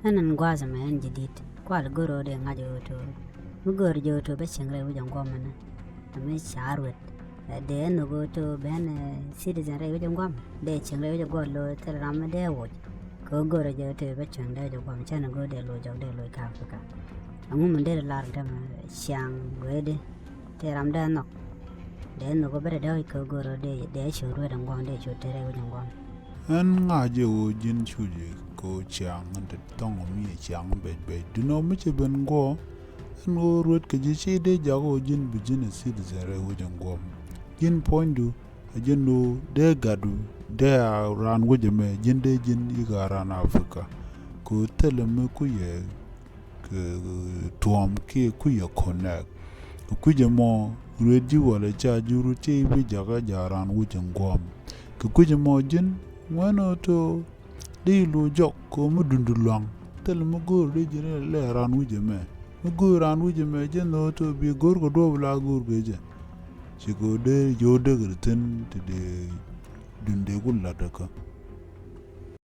أنا نقازم من جديد قال جورو ده ناجو تو مجور جو تو بس شغله وجن قامنا مش عروت ده إنه جو تو بين citizen رأي وجن قام ده شغله وجن قال له ترى رام ده وج كجورو جو تو بس شغله وجن قام كان جو ده لو جو ده لو كافكا أمو من ده لار ده شان وده ترى رام ده نق ده إنه جو بره ده كجورو ده شغله وجن قام ده شو ترى وجن قام an ngaje o jin chuje ko chang de tong mi chang be du no mi che ben go an o ruet ke ji de jago jin business citizen re wo jang go jin point du jin no de gadu de ran wo je me jin de jin i ga ran afrika ko tele me ku ye ke tuam ke ku ye connect ku je mo ready wala cha juru che bi jaga jaran wo jang go ku je mo jin wano to di lu jok ko mu dundulang tel mu gor de jere le ran wuje me mu gor ran wuje me je no to bi gor ko do la gor be je ci ko de yo de grten te de dunde gul la de ka